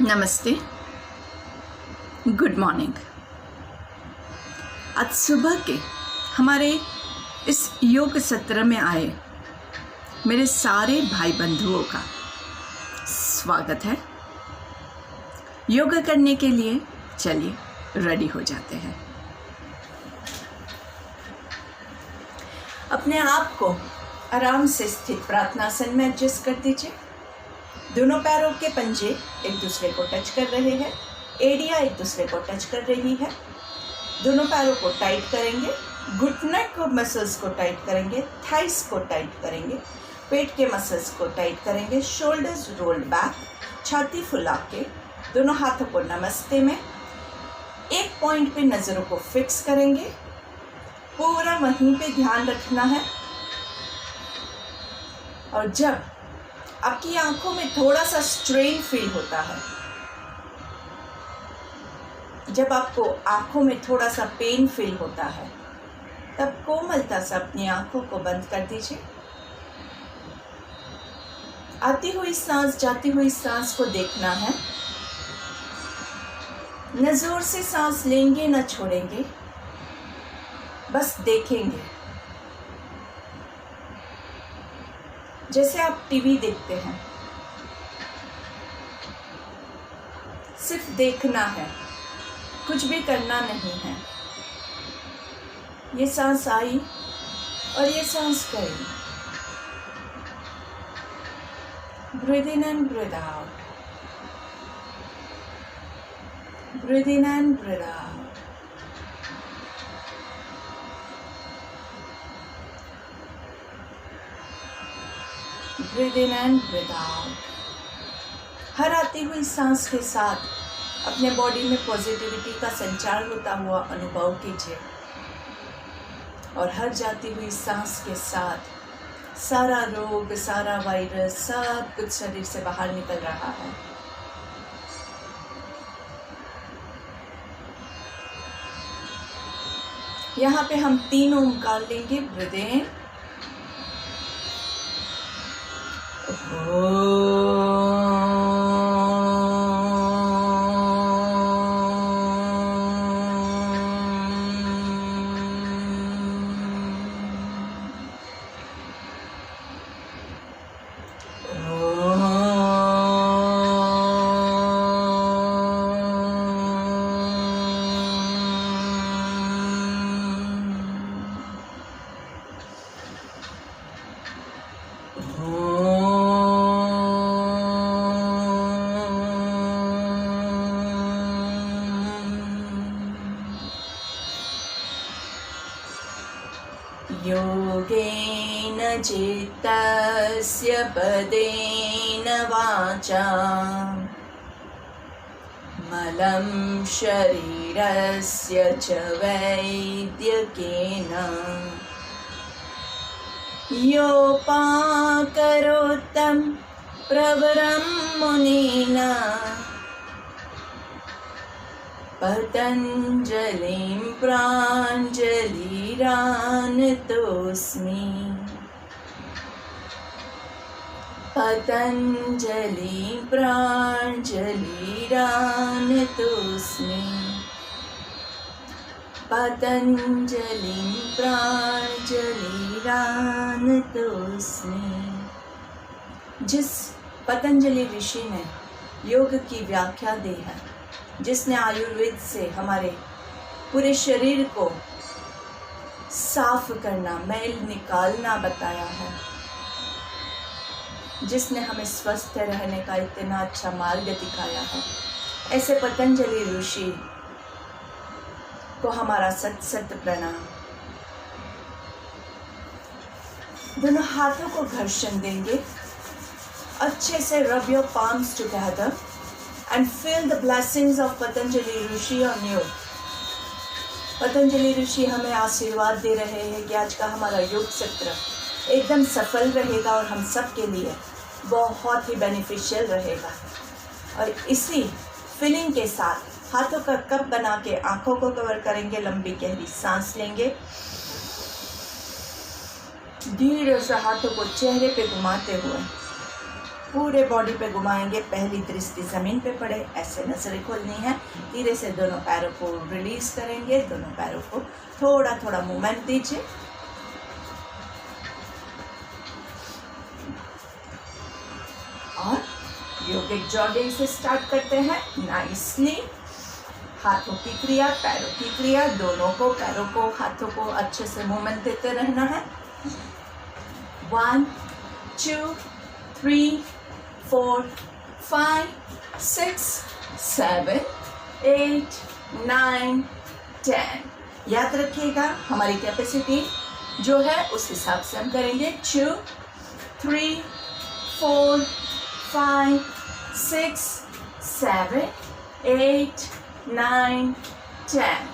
नमस्ते, good morning. आज सुबह के हमारे इस योग सत्र में आए मेरे सारे भाई बंधुओं का स्वागत है। योग करने के लिए चलिए रेडी हो जाते हैं। अपने आप को आराम से स्थित प्रार्थनासन में एडजस्ट कर दीजिए। दोनों पैरों के पंजे एक दूसरे को टच कर रहे हैं, एड़ियाँ एक दूसरे को टच कर रही है। दोनों पैरों को टाइट करेंगे, घुटने को मसल्स को टाइट करेंगे, थाइस को टाइट करेंगे, पेट के मसल्स को टाइट करेंगे, शोल्डर्स रोल्ड बैक, छाती फुला के दोनों हाथों को नमस्ते में एक पॉइंट पे नज़रों को फिक्स करेंगे। पूरा वहीं पे ध्यान रखना है। और जब आपकी आंखों में थोड़ा सा स्ट्रेन फील होता है, जब आपको आंखों में थोड़ा सा पेन फील होता है, तब कोमलता से अपनी आंखों को बंद कर दीजिए। आती हुई सांस जाती हुई सांस को देखना है। न जोर से सांस लेंगे न छोड़ेंगे, बस देखेंगे। जैसे आप टीवी देखते हैं, सिर्फ देखना है, कुछ भी करना नहीं है। ये सांस आई और ये सांस गई। Breathe in and breathe out, breathe in and breathe out. Breathe in and breathe out. हर आती हुई सांस के साथ अपने बॉडी में पॉजिटिविटी का संचार होता हुआ अनुभव कीजिए, और हर जाती हुई सांस के साथ सारा रोग, सारा वायरस, सब कुछ शरीर से बाहर निकल रहा है। यहाँ पे हम 3 ओंकार लेंगे। ब्रीथ इन, योगेन चित्तस्य पदेन वाचा मलं शरीरस्य च वैद्यकेन योपाकरोत्तं प्रवरं मुनिना पतञ्जलिं प्राञ्जलिरानतोऽस्मि, पतञ्जलिं प्राञ्जलिरानतोऽस्मि, पतञ्जलिं प्राञ्जलिरानतोऽस्मि। जिस पतंजलि ऋषि ने योग की व्याख्या दी है, जिसने आयुर्वेद से हमारे पूरे शरीर को साफ करना, मैल निकालना बताया है, जिसने हमें स्वस्थ रहने का इतना अच्छा मार्ग दिखाया है, ऐसे पतंजलि ऋषि को हमारा सत सत प्रणाम। दोनों हाथों को घर्षण देंगे। अच्छे से rub your palms together and feel the blessings of Patanjali Rishi on you. Patanjali Rishi हमें आशीर्वाद दे रहे हैं कि आज का हमारा योग सत्र एकदम सफल रहेगा और हम सब के लिए बहुत ही बेनिफिशियल रहेगा। और इसी फीलिंग के साथ हाथों का कप बना के आंखों को कवर करेंगे, लंबी गहरी सांस लेंगे, धीरे से हाथों को चेहरे पे घुमाते हुए पूरे बॉडी पे घुमाएंगे, पहली दृष्टि ज़मीन पे पड़े, ऐसे नज़रें खोलनी है। धीरे से दोनों पैरों को रिलीज़ करेंगे, दोनों पैरों को थोड़ा थोड़ा मूवमेंट दीजिए। और योगिक जॉगिंग से स्टार्ट करते हैं नाइसली। हाथों की क्रिया, पैरों की क्रिया, दोनों को, पैरों को, हाथों को अच्छे से मूवमेंट देते रहना है। 1 2 3 4 5 6 7 8 9 10। याद रखिएगा, हमारी कैपेसिटी जो है उस हिसाब से हम करेंगे। 2 3 4 5 6 7 8 9 10।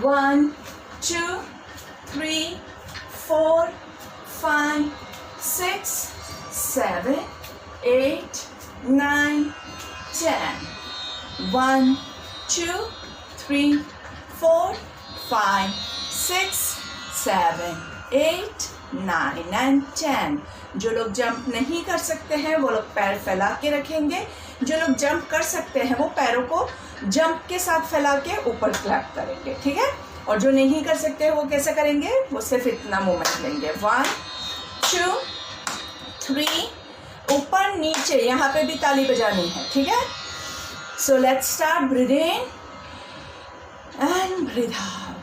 1 2 3 4 5 6 7 8 9 10। 1 2 3 4 5 6 7 8 9 and 10। जो लोग जंप नहीं कर सकते हैं वो लोग पैर फैला के रखेंगे। जो लोग जंप कर सकते हैं वो पैरों को जंप के साथ फैला के ऊपर क्लैप करेंगे, ठीक है। और जो नहीं कर सकते वो कैसे करेंगे, वो सिर्फ इतना मूवमेंट लेंगे। 1 2 3, ऊपर नीचे, यहाँ पे भी ताली बजानी है, ठीक है। So let's start. Breathe in and breathe out.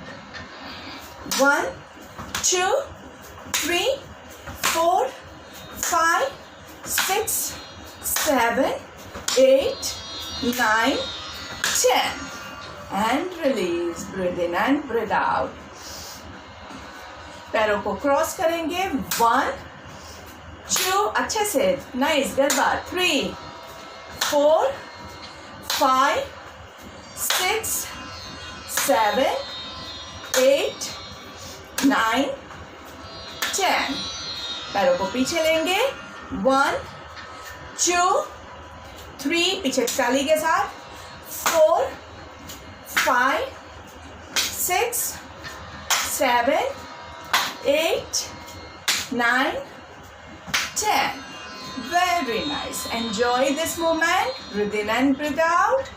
1 2 3 4 5 6 7 8 9 10 and release. Breathe in and breathe out. पैरों को क्रॉस करेंगे। 1 2, अच्छे से, नाइस, गरबा। 3 4 5 6 7 8 9 10। पैरों को पीछे लेंगे। 1 2 3, पीछे ताली के साथ। 4 5 6 7 8 9 10. Very nice. Enjoy this moment. Breathe in and breathe out.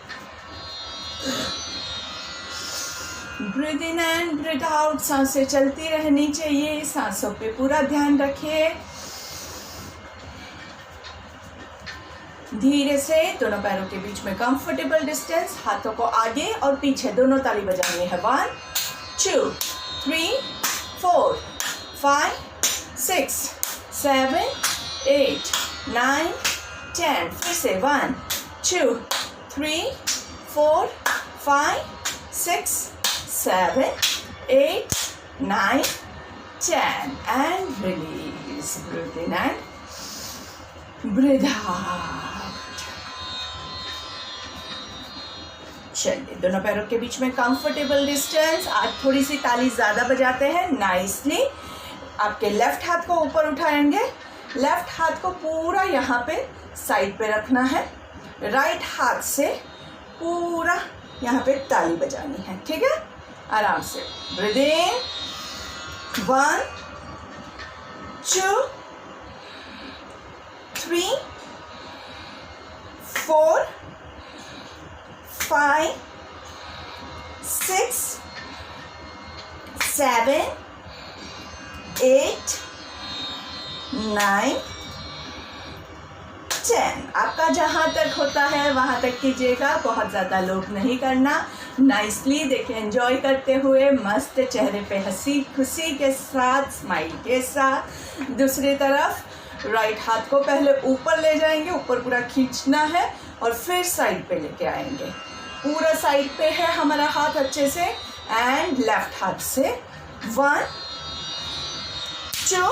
Breathe in and breathe out. सांसें चलती रहनी चाहिए, सांसों पे पूरा ध्यान रखिए। धीरे से दोनों पैरों के बीच में कंफर्टेबल डिस्टेंस, हाथों को आगे और पीछे दोनों ताली बजानी है। 1 2 3 4 5 6 7 8 9 10। फिर से 1 2 3 4 5 6 7 8 9 10 and release. Breathe in and breathe out. चलिए, दोनों पैरों के बीच में कंफर्टेबल डिस्टेंस। आज थोड़ी सी ताली ज़्यादा बजाते हैं नाइसली। आपके लेफ्ट हाथ को ऊपर उठाएंगे, लेफ्ट हाथ को पूरा यहाँ पे साइड पे रखना है। राइट हाथ से पूरा यहाँ पे ताली बजानी है, ठीक है। आराम से ब्रीथ इन। 1 2 3 4 5 6 7 8 9 10। आपका जहाँ तक होता है वहाँ तक कीजिएगा, बहुत ज़्यादा लोग नहीं करना। नाइसली देखिए, एंजॉय करते हुए, मस्त चेहरे पे हंसी खुशी के साथ, स्माइल के साथ। दूसरी तरफ राइट हाथ को पहले ऊपर ले जाएंगे, ऊपर पूरा खींचना है और फिर साइड पे लेके आएंगे। पूरा साइड पे है हमारा हाथ अच्छे से। एंड लेफ्ट हाथ से 1 2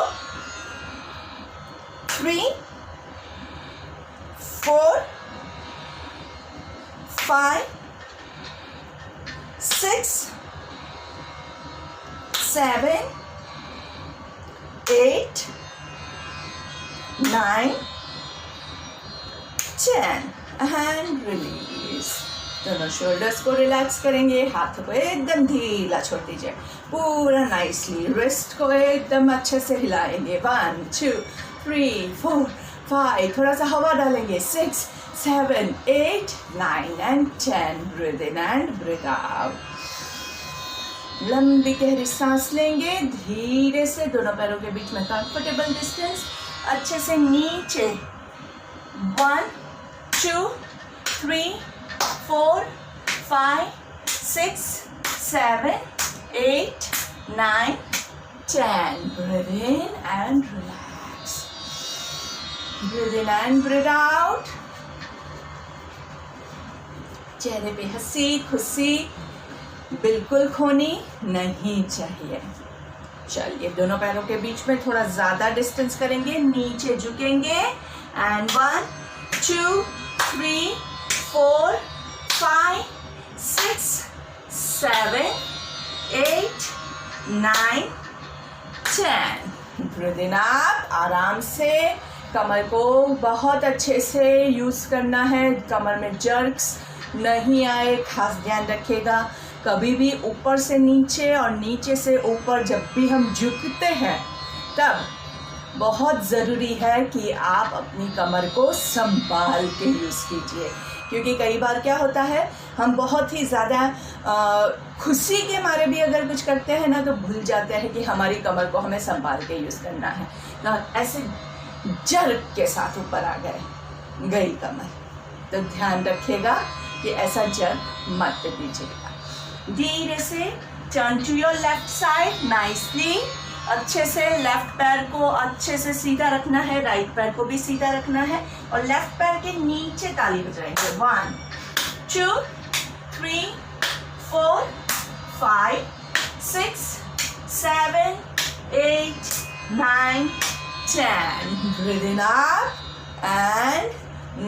3 4 5 6 7 8 9 10 and release. दोनों शोल्डर्स को रिलैक्स करेंगे, हाथों को एकदम ढीला छोड़ दीजिए, पूरा नाइसली। रिस्ट को एकदम अच्छे से हिलाएंगे। 1 2 3 4 5, थोड़ा सा हवा डालेंगे, 6, 7, 8, 9 and 10. Breathe in and breathe out. लंबी गहरी सांस लेंगे, धीरे से दोनों पैरों के बीच में कंफर्टेबल डिस्टेंस, अच्छे से नीचे. 1, 2, 3, 4, 5, 6, 7, 8, 9, 10. Breathe in and relax. Breathe in and breathe out. चेहरे पे हंसी खुशी बिल्कुल खोनी नहीं चाहिए. चलिए दोनों पैरों के बीच में थोड़ा ज़्यादा डिस्टेंस करेंगे, नीचे झुकेंगे. एंड 1, 2, 3, 4, 5, 6, 7, 8, 9, 10. Breathe in up. आराम से कमर को बहुत अच्छे से यूज़ करना है, कमर में जर्क्स नहीं आए, खास ध्यान रखिएगा. कभी भी ऊपर से नीचे और नीचे से ऊपर जब भी हम झुकते हैं तब बहुत ज़रूरी है कि आप अपनी कमर को संभाल के यूज़ कीजिए. क्योंकि कई बार क्या होता है, हम बहुत ही ज़्यादा खुशी के मारे भी अगर कुछ करते हैं ना तो भूल जाते हैं कि हमारी कमर को हमें संभाल के यूज़ करना है ना. ऐसे जर्क के साथ ऊपर आ गई कमर, तो ध्यान रखिएगा कि ऐसा जर्क मत दीजिएगा. धीरे से turn to your left side nicely. अच्छे से लेफ्ट पैर को अच्छे से सीधा रखना है, राइट पैर को भी सीधा रखना है और लेफ्ट पैर के नीचे ताली बजाएंगे. 1, 2, 3, 4, 5, 6, 7, 8, 9, 10. Breathe in up and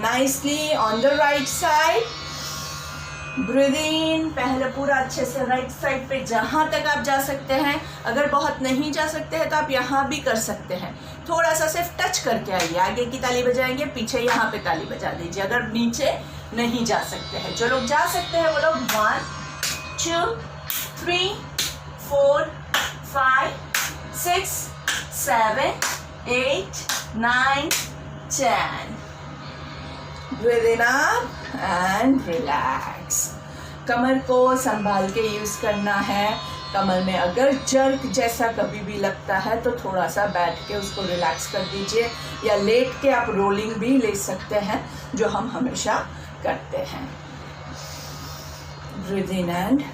nicely on the right side. Breathe in. पहले पूरा अच्छे से राइट साइड पे जहाँ तक आप जा सकते हैं. अगर बहुत नहीं जा सकते हैं तो आप यहाँ भी कर सकते हैं. थोड़ा सा सिर्फ टच करके आइए, आगे की ताली बजाएंगे, पीछे यहाँ पे ताली बजा दीजिए अगर नीचे नहीं जा सकते हैं. जो लोग जा सकते हैं वो लोग 1, 2, 3, 4, 5, 6, 7, 8, 9, 10. Breathe in up and relax. कमर को संभाल के यूज़ करना है. कमर में अगर जर्क जैसा कभी भी लगता है तो थोड़ा सा बैठ के उसको रिलैक्स कर दीजिए, या लेट के आप रोलिंग भी ले सकते हैं, जो हम हमेशा करते हैं. Breathe in and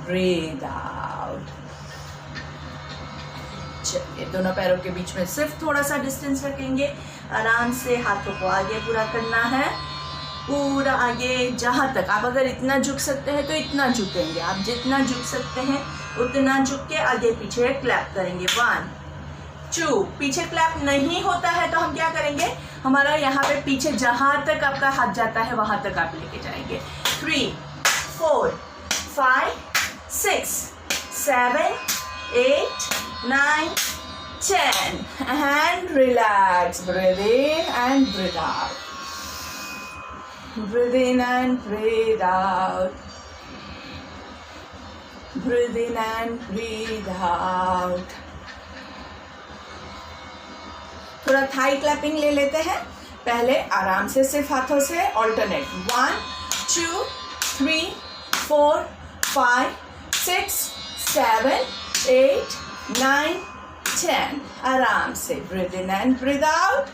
breathe out. चलिए दोनों पैरों के बीच में सिर्फ थोड़ा सा डिस्टेंस रखेंगे. आराम से हाथों को आगे पूरा करना है, पूरा आगे जहाँ तक. आप अगर इतना झुक सकते हैं तो इतना झुकेंगे, आप जितना झुक सकते हैं उतना झुक के आगे पीछे क्लैप करेंगे. 1, 2. पीछे क्लैप नहीं होता है तो हम क्या करेंगे, हमारा यहाँ पे पीछे जहाँ तक आपका हाथ जाता है वहाँ तक आप लेके जाएंगे. 3, 4, 5, 6, 7, 8, 9, 10. And relax. Breathe in and breathe out. Breathe in and breathe out. Breathe in and breathe out. थोड़ा थाई क्लैपिंग ले लेते हैं. पहले आराम से सिर्फ हाथों से ऑल्टरनेट. 1, 2, 3, 4, 5, 6, 7, 8, 9, 10. आराम से breathe in and breathe out.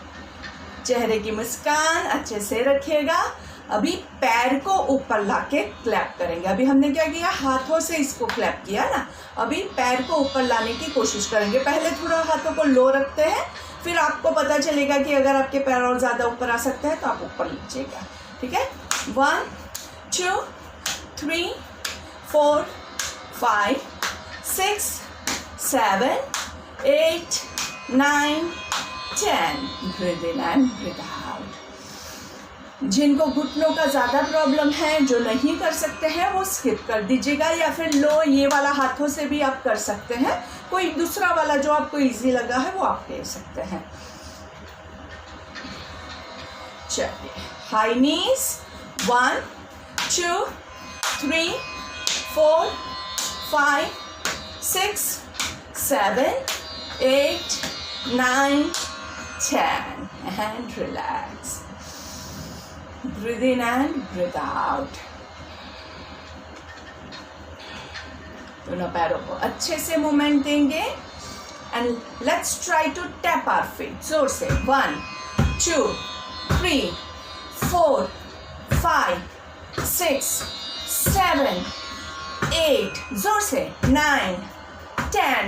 चेहरे की मुस्कान अच्छे से रखिएगा. अभी पैर को ऊपर लाके क्लैप करेंगे. अभी हमने क्या किया, हाथों से इसको क्लैप किया ना. अभी पैर को ऊपर लाने की कोशिश करेंगे. पहले थोड़ा हाथों को लो रखते हैं, फिर आपको पता चलेगा कि अगर आपके पैर और ज़्यादा ऊपर आ सकते हैं तो आप ऊपर लीजिएगा. ठीक है. 1, 2, 3, 4, 5, 6, 7, 8, 9, 10. Breathe in and breathe out. जिनको घुटनों का ज़्यादा प्रॉब्लम है, जो नहीं कर सकते हैं, वो स्किप कर दीजिएगा, या फिर लो ये वाला हाथों से भी आप कर सकते हैं. कोई दूसरा वाला जो आपको इजी लगा है वो आप ले सकते हैं. चलिए high knees. 1, 2, 3, 4, 5, 6, 7, 8, 9, 10 and relax. Breathe in and breathe out. दोनों पैरों को अच्छे से मूवमेंट देंगे and let's try to tap our feet. जोर से 1 2 3 4 5 6 7 8 जोर से 9 10.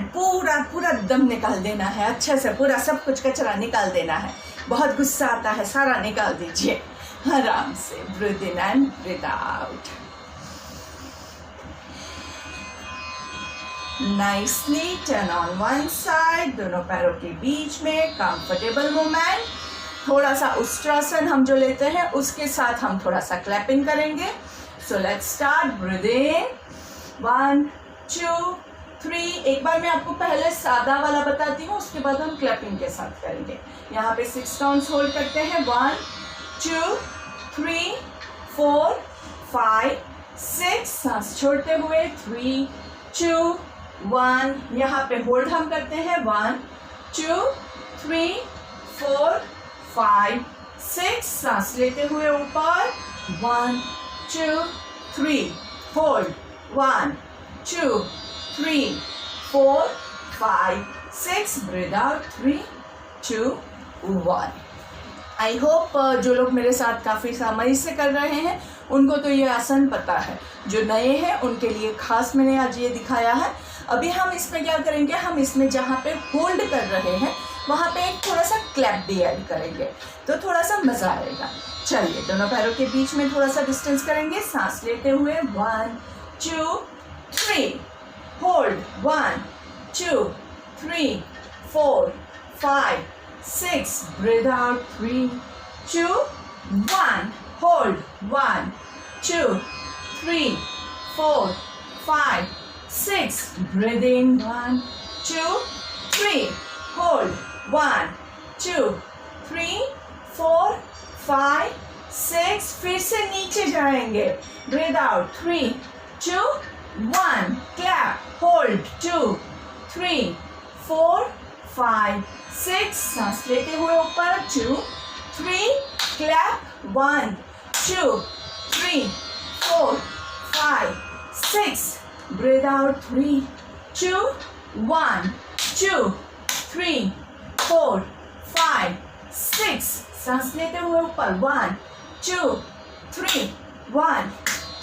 पूरा दम निकाल देना है, अच्छे से पूरा सब कुछ कचरा निकाल देना है. बहुत गुस्सा आता है, सारा निकाल दीजिए आराम से. Breathe in and breathe out. Nicely turn on one side. दोनों पैरों के बीच में कंफर्टेबल मूवमेंट. थोड़ा सा उष्ट्रासन हम जो लेते हैं उसके साथ हम थोड़ा सा क्लैपिंग करेंगे. So let's start. Breathe in 1 2 3. एक बार मैं आपको पहले सादा वाला बताती हूँ, उसके बाद हम क्लैपिंग के साथ करेंगे. यहाँ पे 6 काउंट्स होल्ड करते हैं. 1 2 3 4 5 6. सांस छोड़ते हुए 3 2 1. यहाँ पे होल्ड हम करते हैं. 1 2 3 4 5 6. सांस लेते हुए ऊपर 1 2 3 hold. 1 2 3 4 5 6. Breathe out. 3 2 1. I hope जो लोग मेरे साथ काफ़ी समय से कर रहे हैं उनको तो ये आसन पता है. जो नए हैं उनके लिए खास मैंने आज ये दिखाया है. अभी हम इसमें क्या करेंगे, हम इसमें जहाँ पे होल्ड कर रहे हैं वहाँ पे एक थोड़ा सा क्लैप भी ऐड करेंगे तो थोड़ा सा मज़ा आएगा. चलिए दोनों पैरों के बीच में थोड़ा सा डिस्टेंस करेंगे. सांस लेते हुए 1 2 3 hold. 1 2 3 4 5 6. Breathe out. 3 2 1 hold. 1 2 3 4 5 6. Breathe in. 1 2 3 hold. 1 2 3 4 5 6. फिर से नीचे जाएंगे. Breathe out. 3 2 1 clap. Hold. 2 3 4 5 6. सांस लेते हुए ऊपर. 2 3 clap. 1 2 3 4 5 6. Breathe out. 3 2 1 2 3 4 5 6. सांस लेते हुए ऊपर. 1 2 3 1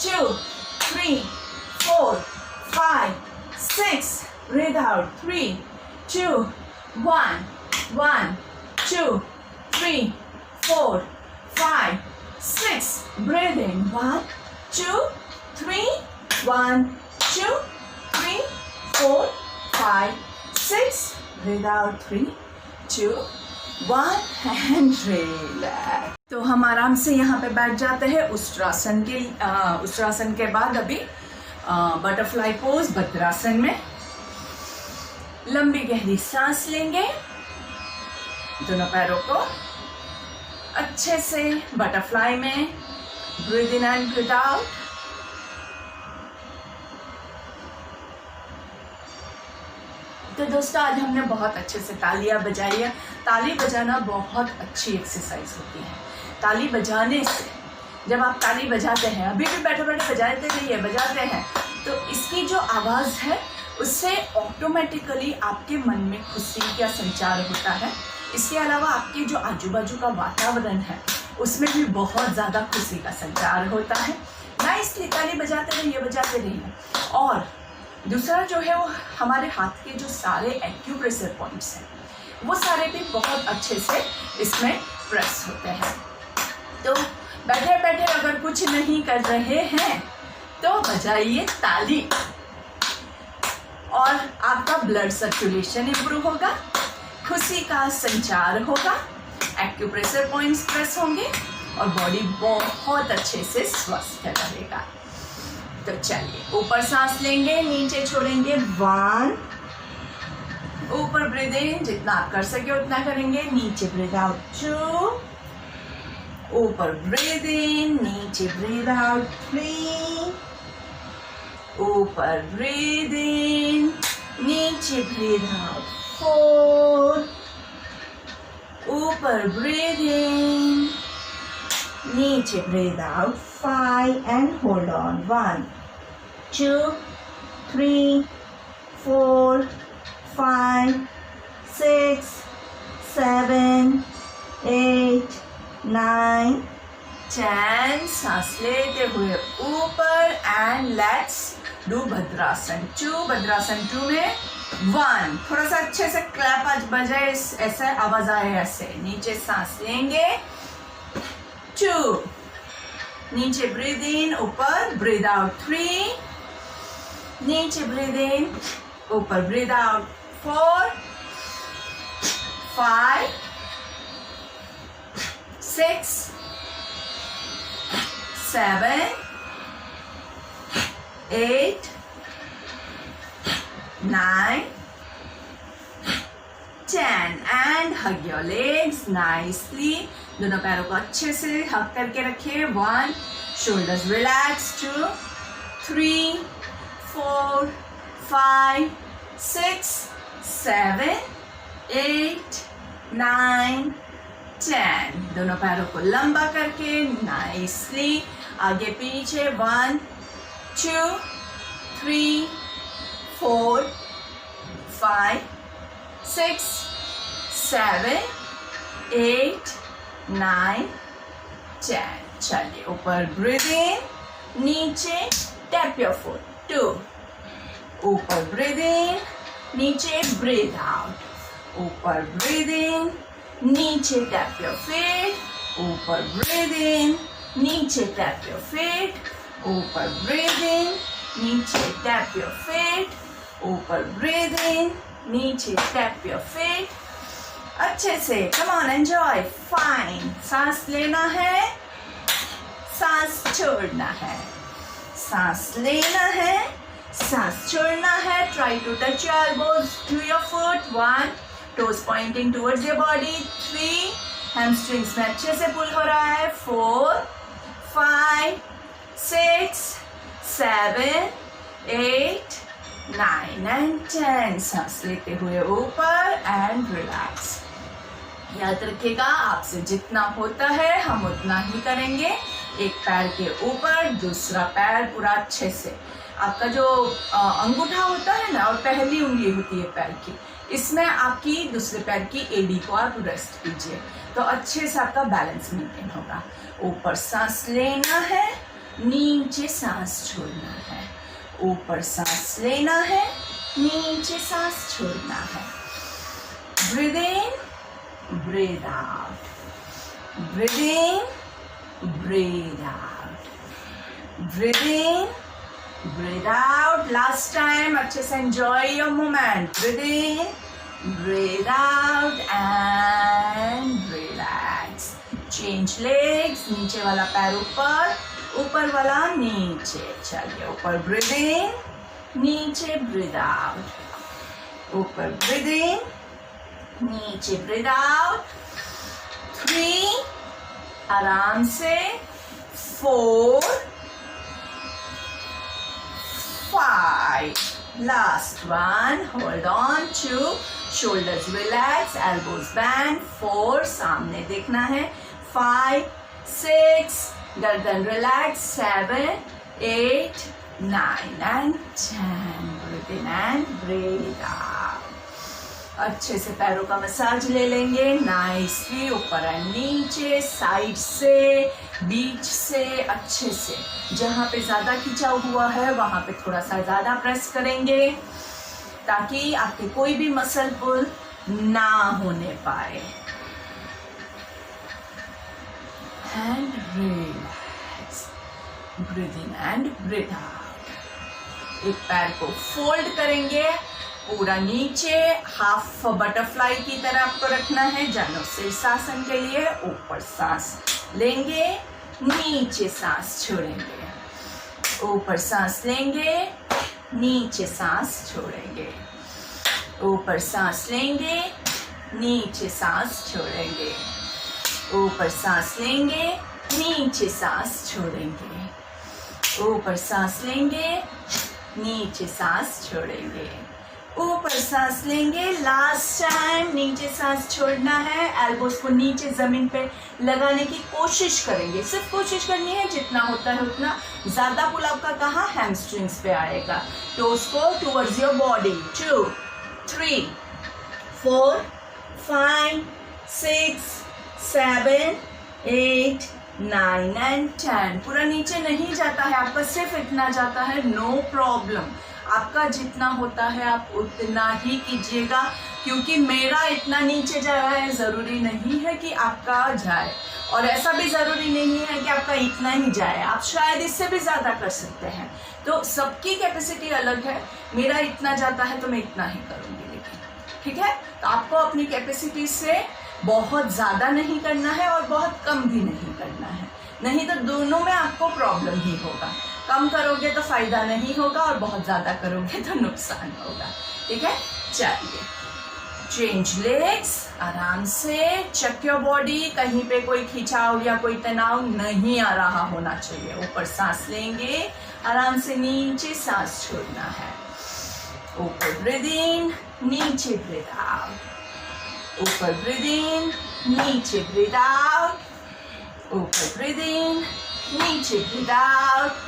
2 3 4 5 6. Breathe out. 3 2 1 1 2 3 4 5 6. Breathe in. 1 2 3 1 2 3 4 5 6. Breathe out. 3 2 1 and relax. तो हम आराम से यहाँ पे बैठ जाते हैं. उष्ट्रासन के बाद अभी बटरफ्लाई पोज भद्रासन में लंबी गहरी सांस लेंगे. दोनों पैरों को अच्छे से बटरफ्लाई में breathe in and breathe out. तो दोस्तों आज हमने बहुत अच्छे से तालियां बजाई है. ताली बजाना बहुत अच्छी एक्सरसाइज होती है. ताली बजाने से जब आप ताली बजाते हैं, अभी भी बैठे बैठे बजाते रहिए, बजाते हैं, तो इसकी जो आवाज़ है उससे ऑटोमेटिकली आपके मन में खुशी का संचार होता है. इसके अलावा आपके जो आजू बाजू का वातावरण है उसमें भी बहुत ज़्यादा खुशी का संचार होता है. ना इसलिए ताली बजाते रहिए. और दूसरा जो है वो हमारे हाथ के जो सारे एक्यूप्रेशर पॉइंट्स हैं वो सारे भी बहुत अच्छे से इसमें प्रेस होते हैं. तो बैठे बैठे अगर कुछ नहीं कर रहे हैं तो बजाइए ताली और आपका ब्लड सर्कुलेशन इम्प्रूव होगा, खुशी का संचार होगा, एक्यूप्रेशर पॉइंट्स प्रेस होंगे और बॉडी बहुत अच्छे से स्वस्थ रहेगा. तो चलिए ऊपर सांस लेंगे, नीचे छोड़ेंगे. 1 ऊपर ब्रीथ इन, जितना आप कर सके उतना करेंगे. नीचे ब्रीथ आउट. 2 ऊपर ब्रीथ इन, नीचे ब्रीथ आउट. 3 ऊपर ब्रीथ इन, नीचे ब्रीथ आउट. 4 ऊपर ब्रीद इन, नीचे breathe out 5 and hold on 1 2 3 4 5 6 7 8 9 10 सांस लेते हुए ऊपर एंड लेट्स डू भद्रासन 2 भद्रासन 2 में 1 थोड़ा सा अच्छे से क्लैप आज बजाए ऐसे आवाज आए ऐसे नीचे सांस लेंगे 2 नीचे ब्रीद इन ऊपर ब्रीद आउट 3 नीचे ब्रीद इन ऊपर breathe out 4 5 6 7 8 9 10 and hug your legs nicely. दोनों पैरों को अच्छे से हग करके रखिए 1 shoulders relax 2 3 4 5 6 7 8 9 10 दोनों पैरों को लंबा करके nicely आगे पीछे 1 2 3 4 5 6 7 8 9 10 चलिए ऊपर ब्रीद इन नीचे टैप योर फुट 2 ऊपर ब्रीद इन नीचे ब्रीद आउट ऊपर ब्रीद इन नीचे टैप योर फीट ऊपर ब्रीद इन नीचे टैप योर फीट ऊपर ब्रीद इन नीचे टैप योर फीट ऊपर ब्रीद इन नीचे टैप योर फीट अच्छे से कम ऑन एंजॉय फाइन सांस लेना है सांस छोड़ना है सांस लेना है सांस छोड़ना है try to touch your elbows to your foot 1 toes pointing towards your body 3 hamstrings में अच्छे से पुल हो रहा है 4 5 6 7 8 9 and 10 सांस लेते हुए ऊपर एंड रिलैक्स याद रखिएगा आपसे जितना होता है हम उतना ही करेंगे एक पैर के ऊपर दूसरा पैर पूरा अच्छे से आपका जो अंगूठा होता है ना और पहली उंगली होती है पैर की इसमें आपकी दूसरे पैर की एड़ी को आप रेस्ट कीजिए तो अच्छे से आपका बैलेंस मेंटेन होगा ऊपर सांस लेना है नीचे सांस छोड़ना है ऊपर सांस लेना है नीचे सांस छोड़ना है breathe in breathe out breathe in breathe out breathe in breathe out last time अच्छे से enjoy your moment breathe in breathe out and relax change legs नीचे वाला पैर ऊपर वाला नीचे चलिए ऊपर ब्रीद इन नीचे ब्रीद आउट ऊपर ब्रीद इन नीचे ब्रीद आउट 3 आराम से 4 5 last one hold on 2 shoulders relax elbows bend 4 सामने देखना है 5 6 गर्दन relax 7 8 9 and 10 breathe in and breathe out अच्छे से पैरों का मसाज ले लेंगे नाइसली ऊपर एंड नीचे साइड से बीच से अच्छे से जहाँ पे ज्यादा खिंचाव हुआ है वहां पे थोड़ा सा ज्यादा प्रेस करेंगे ताकि आपके कोई भी मसल पुल ना होने पाए and relax breathe in and breathe out एक पैर को फोल्ड करेंगे पूरा नीचे हाफ बटरफ्लाई की तरह आपको रखना है जानो शीर्षासन के लिए ऊपर सांस लेंगे नीचे सांस छोड़ेंगे ऊपर सांस लेंगे नीचे सांस छोड़ेंगे ऊपर सांस लेंगे नीचे सांस छोड़ेंगे ऊपर सांस लेंगे नीचे सांस छोड़ेंगे ऊपर सांस लेंगे नीचे सांस छोड़ेंगे ऊपर सांस लेंगे, लास्ट टाइम नीचे सांस छोड़ना है, एल्बोज को नीचे जमीन पे लगाने की कोशिश करेंगे, सिर्फ कोशिश करनी है, जितना होता है उतना। ज्यादा पुल आपका कहाँ, हैमस्ट्रिंग्स पे आएगा। टोस को टुवर्ड्स योर बॉडी, 2 3 4 5 6 7 8 9 and 10। पूरा नीचे नहीं जाता है आपका, सिर्फ इतना जाता है, नो प्रॉब्लम। आपका जितना होता है आप उतना ही कीजिएगा, क्योंकि मेरा इतना नीचे जा रहा है, ज़रूरी नहीं है कि आपका जाए, और ऐसा भी ज़रूरी नहीं है कि आपका इतना ही जाए, आप शायद इससे भी ज़्यादा कर सकते हैं। तो सबकी कैपेसिटी अलग है, मेरा इतना जाता है तो मैं इतना ही करूँगी, लेकिन ठीक है। तो आपको अपनी कैपेसिटी से बहुत ज़्यादा नहीं करना है और बहुत कम भी नहीं करना है, नहीं तो दोनों में आपको प्रॉब्लम ही होगा। कम करोगे तो फायदा नहीं होगा और बहुत ज़्यादा करोगे तो नुकसान होगा, ठीक है। चलिए, चेंज लेग्स, आराम से चेक योर बॉडी, कहीं पे कोई खिंचाव या कोई तनाव नहीं आ रहा होना चाहिए। ऊपर सांस लेंगे, आराम से नीचे सांस छोड़ना है। ऊपर ब्रीद इन, नीचे ब्रीद आउट। ऊपर ब्रीद इन, नीचे ब्रीद आउट। ऊपर ब्रीद इन, नीचे ब्रीद आउट।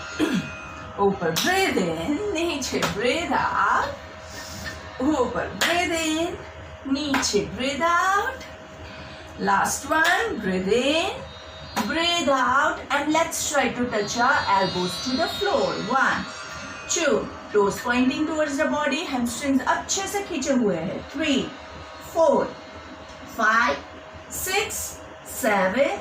ऊपर ब्रीद इन, नीचे ब्रीद आउट। ऊपर ब्रीद इन, नीचे breathe out. Last one, breathe in, breathe out, and let's try to touch our elbows to the floor. 1 2, toes pointing towards the body, hamstrings अच्छे से खींचे हुए हैं। 3 4 5 6 7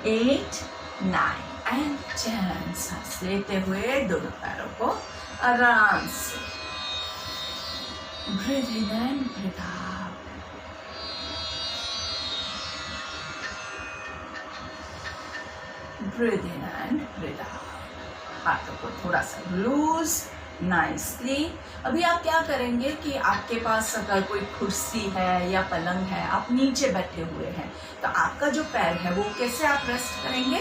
8 9 and 10। सांस लेते हुए दोनों पैरों को आराम से breathe in and breathe out। Breathe in and breathe out। हाथों को थोड़ा सा लूज नाइसली। अभी आप क्या करेंगे कि आपके पास अगर कोई कुर्सी है या पलंग है, आप नीचे बैठे हुए हैं, तो आपका जो पैर है वो कैसे आप रेस्ट करेंगे,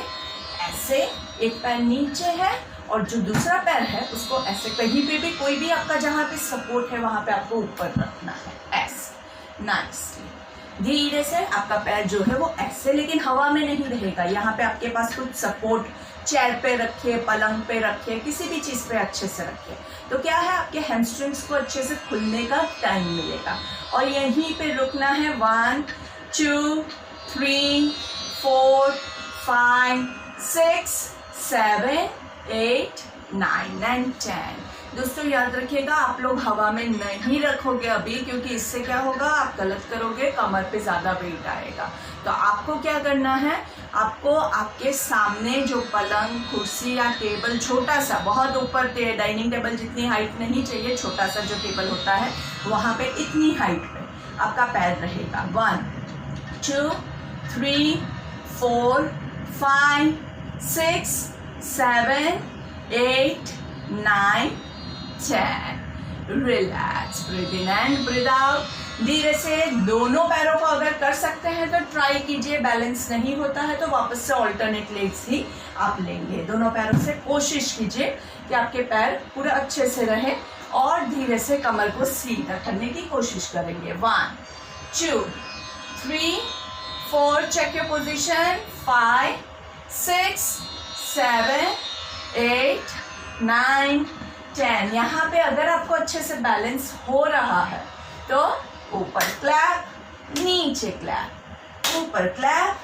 ऐसे एक पैर नीचे है और जो दूसरा पैर है उसको ऐसे, कहीं पे भी कोई भी आपका जहाँ पे सपोर्ट है वहाँ पे आपको ऊपर रखना है, ऐसे नाइसली। धीरे से आपका पैर जो है वो ऐसे, लेकिन हवा में नहीं रहेगा, यहाँ पे आपके पास कुछ सपोर्ट, चेयर पे रखिए, पलंग पे रखिए, किसी भी चीज़ पे अच्छे से रखिए, तो क्या है आपके हैमस्ट्रिंग्स को अच्छे से खुलने का टाइम मिलेगा। और यहीं पे रुकना है। 1 2 3 4 5 6 7 8 9 and 10। दोस्तों याद रखिएगा, आप लोग हवा में नहीं रखोगे अभी, क्योंकि इससे क्या होगा, आप गलत करोगे, कमर पे ज़्यादा वेट आएगा। तो आपको क्या करना है, आपको आपके सामने जो पलंग, कुर्सी या टेबल, छोटा सा, बहुत ऊपर डाइनिंग टेबल जितनी हाइट नहीं चाहिए, छोटा सा जो टेबल होता है वहाँ पे इतनी हाइट पे आपका पैर रहेगा। 1 2 3 4 5 6 7 8 9 10। Relax, breathe in and breathe out. धीरे से दोनों पैरों को अगर कर सकते हैं तो ट्राई कीजिए, बैलेंस नहीं होता है तो वापस से ऑल्टरनेट लेग्स ही आप लेंगे। दोनों पैरों से कोशिश कीजिए कि आपके पैर पूरा अच्छे से रहे, और धीरे से कमर को सीधा करने की कोशिश करेंगे। 1 2 3 4, चेक योर पोजिशन। 5 6 7 8 9 10। यहाँ पे अगर आपको अच्छे से बैलेंस हो रहा है तो ऊपर क्लैप, नीचे क्लैप, ऊपर क्लैप,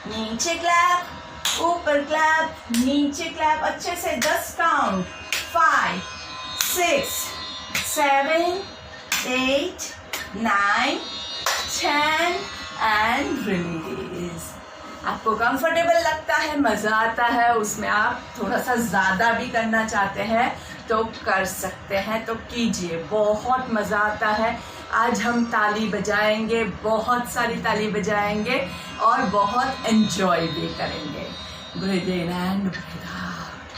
नीचे क्लैप, ऊपर क्लैप, नीचे क्लैप, अच्छे से 10 काउंट। 5 6 7 8 9 10 and release. आपको कंफर्टेबल लगता है, मज़ा आता है उसमें, आप थोड़ा सा ज़्यादा भी करना चाहते हैं तो कर सकते हैं, तो कीजिए, बहुत मज़ा आता है। आज हम ताली बजाएंगे, बहुत सारी ताली बजाएंगे और बहुत एंजॉय भी करेंगे। Breathe in and breathe out.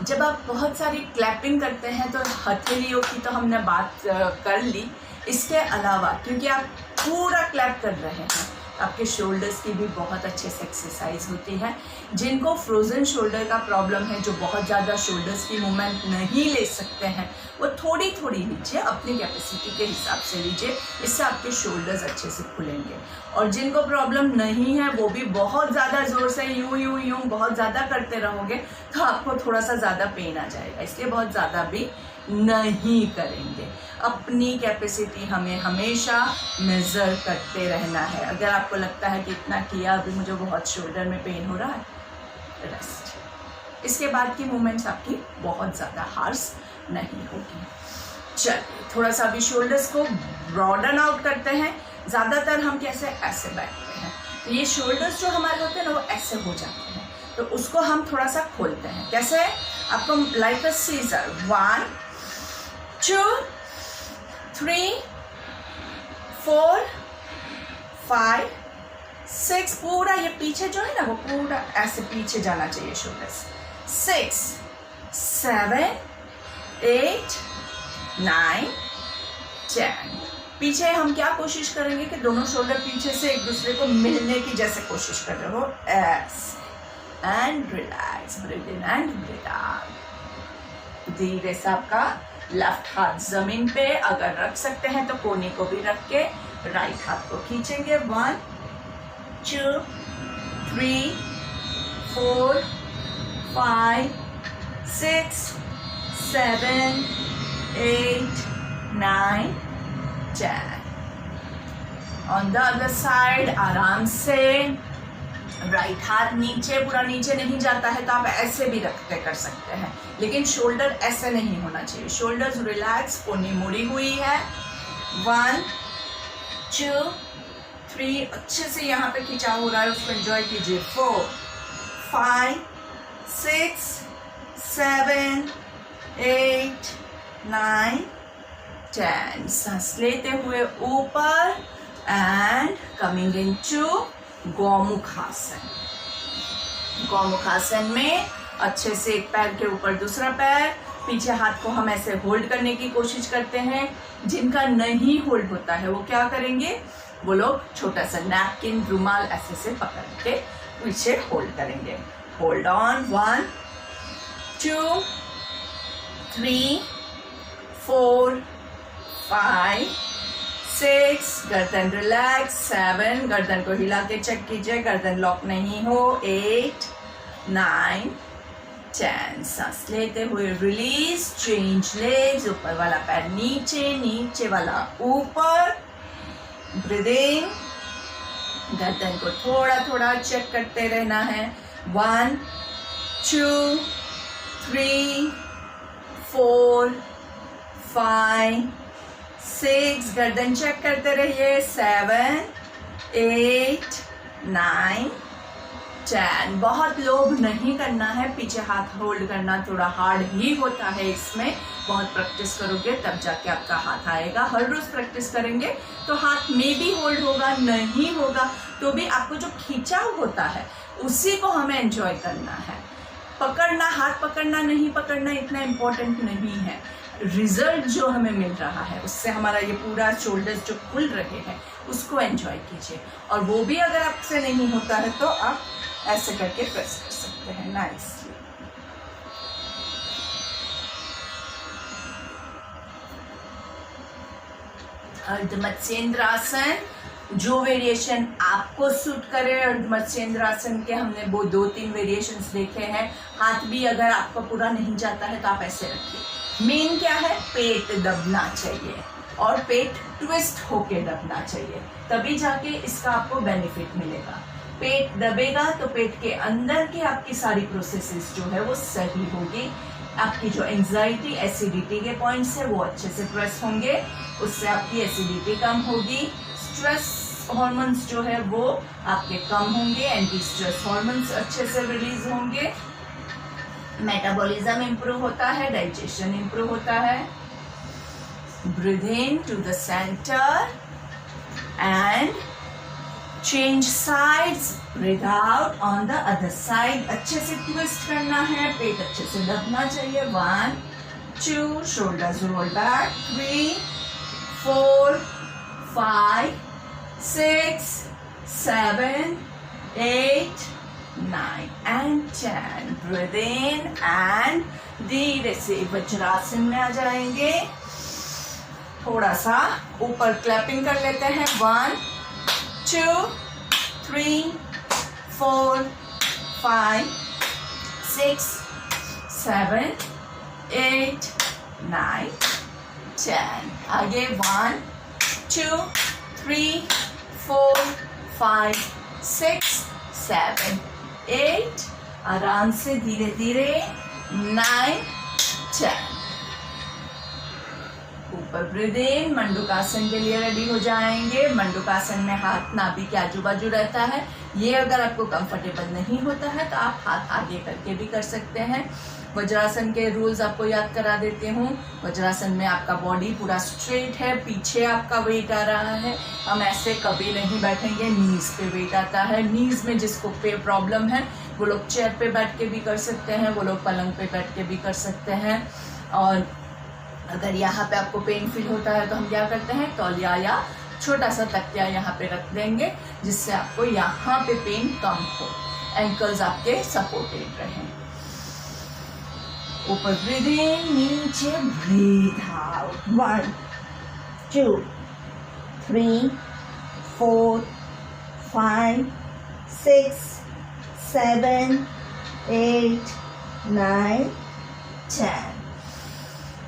जब आप बहुत सारी क्लैपिंग करते हैं तो हथेलियों की तो हमने बात कर ली, इसके अलावा क्योंकि आप पूरा क्लैप कर रहे हैं आपके शोल्डर्स की भी बहुत अच्छे से एक्सरसाइज होती है। जिनको फ्रोजन शोल्डर का प्रॉब्लम है, जो बहुत ज़्यादा शोल्डर्स की मूवमेंट नहीं ले सकते हैं, वो थोड़ी थोड़ी लीजिए, अपनी कैपेसिटी के हिसाब से लीजिए, इससे आपके शोल्डर्स अच्छे से खुलेंगे। और जिनको प्रॉब्लम नहीं है वो भी बहुत ज़्यादा ज़ोर से यूं बहुत ज़्यादा करते रहोगे तो आपको थोड़ा सा ज़्यादा पेन आ जाएगा, इसलिए बहुत ज़्यादा भी नहीं करेंगे। अपनी कैपेसिटी हमें हमेशा मेज़र करते रहना है। अगर आपको लगता है कि इतना किया, अभी मुझे बहुत शोल्डर में पेन हो रहा है, रेस्ट। इसके बाद की मूवमेंट्स आपकी बहुत ज़्यादा हार्श नहीं होगी। चलिए थोड़ा सा अभी शोल्डर्स को ब्रॉडन आउट करते हैं। ज़्यादातर हम कैसे ऐसे बैठते हैं, तो ये शोल्डर्स जो हमारे होते हैं ना वो ऐसे हो जाते हैं, तो उसको हम थोड़ा सा खोलते हैं। कैसे? आपको लाइक अ सीजर, 1 2 3 4 5 6, पूरा ये पीछे जो है ना वो पूरा ऐसे पीछे जाना चाहिए शोल्डर्स। 6 7 8 9 10। पीछे हम क्या कोशिश करेंगे कि दोनों शोल्डर पीछे से एक दूसरे को मिलने की जैसे कोशिश कर रहे हो, ऐसे। And relax, breathe in and breathe out. धीरे से आपका लेफ्ट हाथ जमीन पे अगर रख सकते हैं तो कोहनी को भी रख के राइट हाथ को खींचेंगे। 1 2 3 4 5 6 7 8 9 10। ऑन द अदर साइड आराम से राइट हाथ नीचे, पूरा नीचे नहीं जाता है तो आप ऐसे भी रखते कर सकते हैं, लेकिन शोल्डर ऐसे नहीं होना चाहिए। शोल्डर्स रिलैक्स, कोहनी मुड़ी हुई है। 1 2 3, अच्छे से यहाँ पे खिंचा हो रहा है, उसको एंजॉय कीजिए। 4 5 6 7 8 9 10। सांस लेते हुए ऊपर and coming into Gomukhasana. Gomukhasana में अच्छे से एक पैर के ऊपर दूसरा पैर, पीछे हाथ को हम ऐसे होल्ड करने की कोशिश करते हैं। जिनका नहीं होल्ड होता है वो क्या करेंगे, वो लोग छोटा सा नैपकिन, रुमाल ऐसे से पकड़ के पीछे होल्ड करेंगे। Hold on. 1 2 3 4 5 6, गर्दन रिलैक्स। 7, गर्दन को हिला के चेक कीजिए, गर्दन लॉक नहीं हो। 8 9 10। सांस लेते हुए रिलीज, चेंज लेग्स, ऊपर वाला पैर नीचे, नीचे वाला ऊपर। ब्रीदिंग, गर्दन को थोड़ा थोड़ा चेक करते रहना है। 1 2 3 4 5 6, गर्दन चेक करते रहिए। 7 8 9 10। बहुत लोभ नहीं करना है, पीछे हाथ होल्ड करना थोड़ा हार्ड ही होता है, इसमें बहुत प्रैक्टिस करोगे तब जाके आपका हाथ आएगा। हर रोज प्रैक्टिस करेंगे तो हाथ में भी होल्ड होगा, नहीं होगा तो भी आपको जो खिंचाव होता है उसी को हमें एंजॉय करना है। पकड़ना, हाथ पकड़ना नहीं पकड़ना इतना इम्पोर्टेंट नहीं है, रिजल्ट जो हमें मिल रहा है उससे हमारा ये पूरा शोल्डर्स जो खुल रहे हैं उसको एंजॉय कीजिए। और वो भी अगर आपसे नहीं होता है तो आप ऐसे करके प्रेस कर सकते हैं नाइसली। अर्ध मत्स्येंद्रासन, जो वेरिएशन आपको सूट करे। अर्ध मत्स्येंद्रासन के हमने वो 2-3 वेरिएशंस देखे हैं। हाथ भी अगर आपका पूरा नहीं जाता है तो आप ऐसे रखिए। मेन क्या है, पेट दबना चाहिए और पेट ट्विस्ट होके दबना चाहिए, तभी जाके इसका आपको बेनिफिट मिलेगा। पेट दबेगा तो पेट के अंदर की आपकी सारी प्रोसेसेस जो है वो सही होगी। आपकी जो एंजाइटी, एसिडिटी के पॉइंट्स है वो अच्छे से प्रेस होंगे, उससे आपकी एसिडिटी कम होगी। स्ट्रेस हार्मोन्स जो है वो आपके कम होंगे, एंटी स्ट्रेस हार्मोन्स अच्छे से रिलीज होंगे। मेटाबॉलिज्म इंप्रूव होता है, डाइजेशन इंप्रूव होता है। Breathe in to the centre and change sides, breathe out on the other side. अच्छे से ट्विस्ट करना है, पेट अच्छे से दबना चाहिए। 1 2, shoulders roll back. 3 4 5 6 7, 8, 9 and 10. Breathe in and धीरे से वज्रासन में आ जाएंगे. थोड़ा सा ऊपर क्लैपिंग कर लेते हैं. 1, 2, 3, 4, 5, 6, 7, 8, 9, 10. आगे 1, 2, 3, 4, 5, 6, 7, 8. आराम से धीरे धीरे 9, 10. ऊपर ब्रीद इन. मंडूकासन के लिए रेडी हो जाएंगे. मंडूकासन में हाथ नाभि के आजू बाजू रहता है. ये अगर आपको कंफर्टेबल नहीं होता है तो आप हाथ आगे करके भी कर सकते हैं. वज्रासन के रूल्स आपको याद करा देती हूँ. वज्रासन में आपका बॉडी पूरा स्ट्रेट है, पीछे आपका वेट आ रहा है. हम ऐसे कभी नहीं बैठेंगे. नीज पे वेट आता है. नीज में जिसको पे प्रॉब्लम है वो लोग चेयर पे बैठ के भी कर सकते हैं, वो लोग पलंग पे बैठ के भी कर सकते हैं. और अगर यहाँ पे आपको पेन फील होता है तो हम क्या करते हैं, तौलिया या छोटा सा तकिया यहाँ पे रख देंगे जिससे आपको यहाँ पे पेन कम हो. एंकल्स आपके सपोर्टेड रहें. ऊपर ब्रीद इन, नीचे ब्रीद आउट. 1, 2, 3, 4, 5, 6, 7, 8, 9, 10.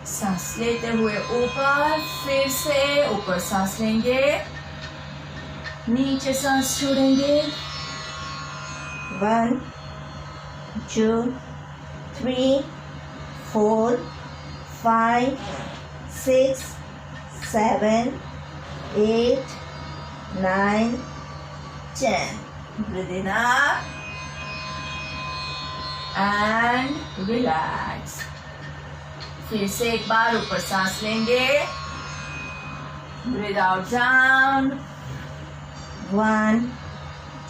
सांस लेते हुए ऊपर, फिर से ऊपर सांस लेंगे, नीचे सांस छोड़ेंगे. 1, 2, 3, 4, 5, 6, 7, 8, 9, 10. Breathe in up and relax. फिर से एक बार ऊपर सांस लेंगे. Breathe out down. 1,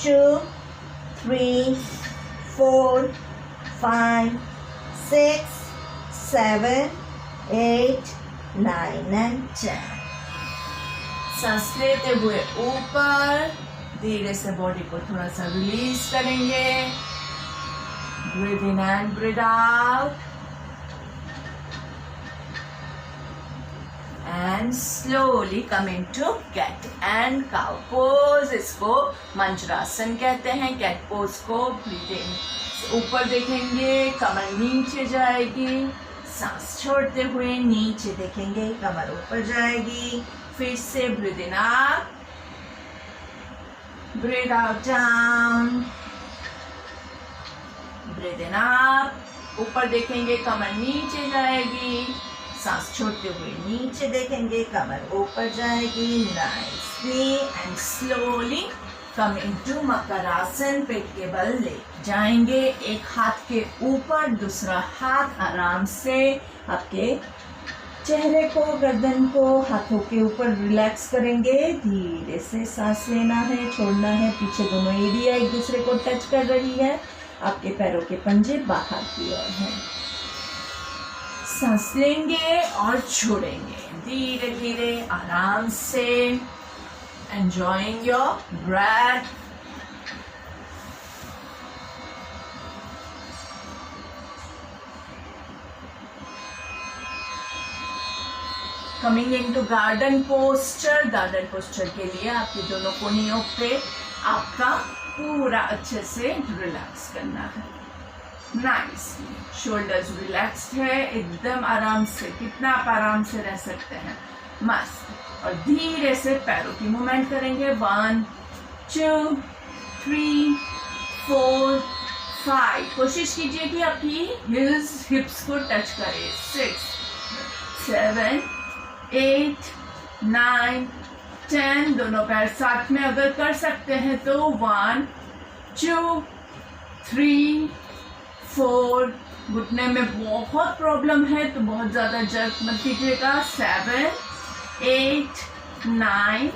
2, 3, 4, 5, 6, 7, 8, 9 and 10. सांस लेते हुए ऊपर, धीरे से बॉडी को थोड़ा सा रिलीज करेंगे. Breathe in and breathe out. And slowly come into cat and cow pose. इसको मंजरासन कहते हैं. कैट पोज को ब्रीथ इन, ऊपर देखेंगे, कमर नीचे जाएगी. सांस छोड़ते हुए नीचे देखेंगे, कमर ऊपर जाएगी. फिर से breathe in up, breathe out down, breathe in up. ऊपर देखेंगे, कमर नीचे जाएगी. सांस छोड़ते हुए नीचे देखेंगे, कमर ऊपर जाएगी. Nicely and slowly come into Makarasana. पेट के बल ले जाएंगे. एक हाथ के ऊपर, दूसरा हाथ आराम से आपके चेहरे को, गर्दन को हाथों के ऊपर रिलैक्स करेंगे. धीरे से सांस लेना है, छोड़ना है. पीछे दोनों एरिया एक दूसरे को टच कर रही है. आपके पैरों के पंजे बाहर की ओर हैं. सांस लेंगे और छोड़ेंगे धीरे धीरे आराम से. Enjoying your breath. Coming into garden posture. Garden posture के लिए आपके दोनों कोहनियों पे आपका पूरा अच्छे से रिलैक्स करना है. नाइसली. शोल्डर्स रिलैक्स्ड है एकदम आराम से. कितना आप आराम से रह सकते हैं, मस्त. और धीरे से पैरों की मूवमेंट करेंगे. 1, 2, 3, 4, 5. कोशिश कीजिए कि आपकी हिप्स को टच करे. 6, 7, 8, 9, 10. दोनों पैर साथ में अगर कर सकते हैं तो 1, 2, 3, 4. घुटने में बहुत प्रॉब्लम है तो बहुत ज्यादा जर्क मत कीजिएगा. 7, 8, 9,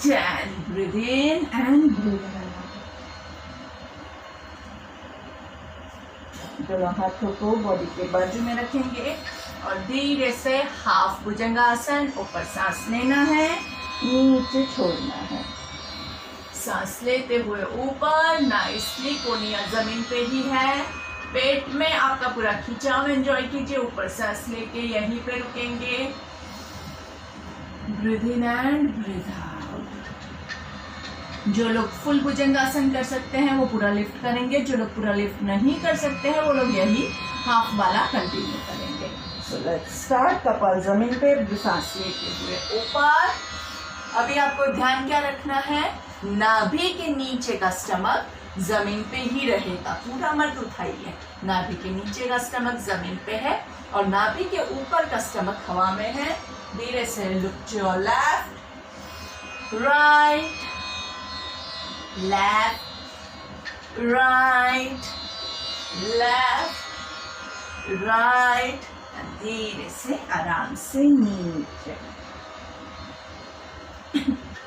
10. Breathe in and breathe out. दोनों हाथों को बॉडी के बाजू में रखेंगे और धीरे से हाफ भुजंगासन. ऊपर सांस लेना है, नीचे छोड़ना है. सांस लेते हुए ऊपर, नाइसली कोनिया जमीन पे ही है, पेट में आपका पूरा खिंचाव एंजॉय कीजिए, ऊपर सांस लेके यहीं पे रुकेंगे, breathe in and breathe out. जो लोग फुल भुजंगासन कर सकते हैं वो पूरा लिफ्ट करेंगे, जो लोग पूरा लिफ्ट नहीं कर सकते हैं वो लोग यही हाफ वाला कंटिन्यू करेंगे। So let's start. कपाल जमीन पे, सांस लेते हुए ऊपर। अभी आपको ध्यान क्या रखना है, नाभि के नीचे का स्टमक जमीन पे ही रहेगा, पूरा मत उठाइए। नाभि के नीचे का स्टमक जमीन पे है और नाभि के ऊपर का स्टमक हवा में है। धीरे से look to your left, right, left, right, left, right. धीरे से आराम से नीचे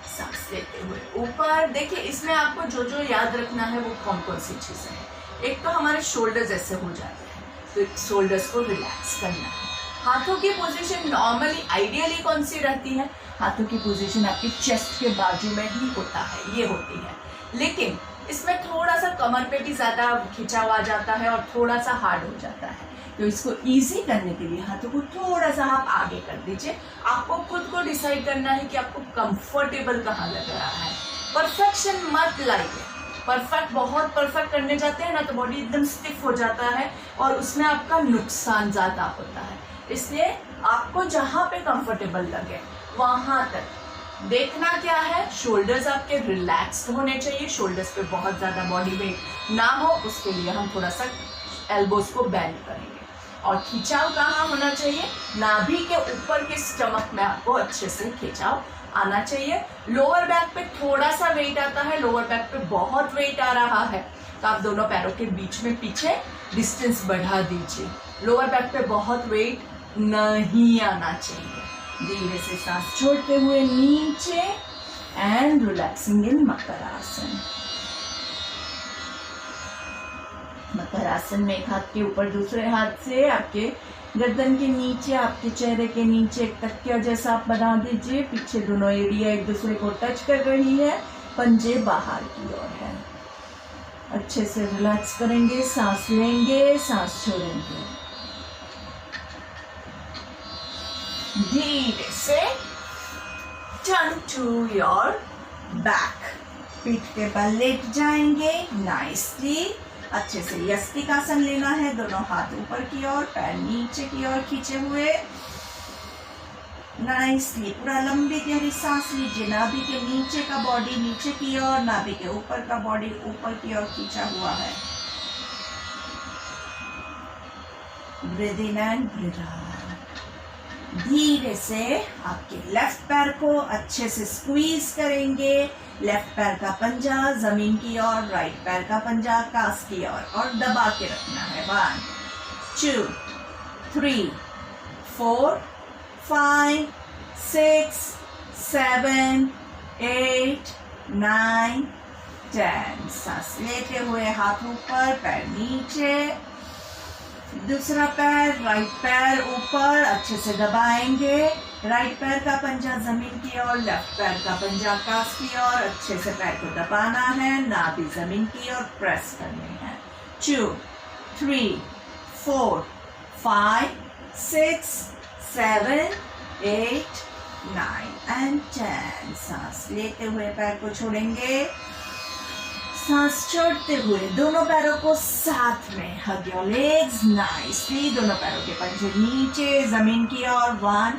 सांस लेते हुए ऊपर। देखिए इसमें आपको जो जो याद रखना है वो कौन कौन सी चीजें हैं। एक तो हमारे शोल्डर्स ऐसे हो जाते हैं, तो शोल्डर्स को रिलैक्स करना है। हाथों की पोजीशन नॉर्मली आइडियली कौन सी रहती है, हाथों की पोजीशन आपके चेस्ट के बाजू में ही होता है, ये होती है। लेकिन इसमें थोड़ा सा कमर पे भी ज्यादा खिंचाव आ जाता है और थोड़ा सा हार्ड हो जाता है, तो इसको इजी करने के लिए हाथों को थोड़ा सा आप आगे कर दीजिए। आपको खुद को डिसाइड करना है कि आपको कंफर्टेबल कहाँ लग रहा है। परफेक्शन मत लाइए, बहुत परफेक्ट करने जाते हैं ना तो बॉडी एकदम स्टिफ हो जाता है और उसमें आपका नुकसान ज्यादा होता है। इसलिए आपको जहां पे कंफर्टेबल लगे वहां तक देखना क्या है, शोल्डर्स आपके रिलैक्स्ड होने चाहिए, शोल्डर्स पे बहुत ज्यादा बॉडी वेट ना हो, उसके लिए हम थोड़ा सा एल्बोज को बेंड करेंगे। और खिंचाव कहाँ होना चाहिए, नाभि के ऊपर के स्टमक में आपको अच्छे से खिंचाव आना चाहिए। लोअर बैक पे थोड़ा सा वेट आता है, लोअर बैक पे बहुत वेट आ रहा है तो आप दोनों पैरों के बीच में पीछे डिस्टेंस बढ़ा दीजिए। लोअर बैक पे बहुत वेट नहीं आना चाहिए। धीरे से सांस छोड़ते हुए नीचे एंड रिलैक्सिंग इन मकर आसन। मकर आसन में एक हाथ के ऊपर दूसरे हाथ से आपके गर्दन के नीचे, आपके चेहरे के नीचे एक तकिया जैसा आप बना दीजिए। पीछे दोनों एरिया एक दूसरे को टच कर रही है, पंजे बाहर की ओर है। अच्छे से रिलैक्स करेंगे, सांस लेंगे, सांस छोड़ेंगे। धीरे से टर्न टू योर बैक, पीठ के बल लेट जाएंगे नाइसली। अच्छे से यस्तिकासन लेना है, दोनों हाथ ऊपर की ओर, पैर नीचे की ओर खींचे हुए नाइसली। पूरा लंबी गहरी सांस लीजिए। नाभि के नीचे का बॉडी नीचे की ओर, नाभि के ऊपर का बॉडी ऊपर की ओर खींचा हुआ है। Breathe in and breathe out. धीरे से आपके लेफ्ट पैर को अच्छे से स्क्वीज करेंगे। लेफ्ट पैर का पंजा जमीन की ओर, राइट पैर का पंजा कास की ओर और दबा के रखना है। 1 2 3 4 5 6 7 8 9 10। सांस लेते हुए हाथ ऊपर, पैर नीचे, दूसरा पैर राइट पैर ऊपर, अच्छे से दबाएंगे। राइट पैर का पंजा जमीन की ओर, लेफ्ट पैर का पंजा कास की ओर, अच्छे से पैर को दबाना है, नाभि जमीन की ओर प्रेस करनी है। 2 3 4 5 6 7 8 9 एंड 10। सांस लेते हुए पैर को छोड़ेंगे, सांस छोड़ते हुए दोनों पैरों को साथ में हग योर लेग्स नाइसली। दोनों पैरों के पंजे नीचे जमीन की ओर। 1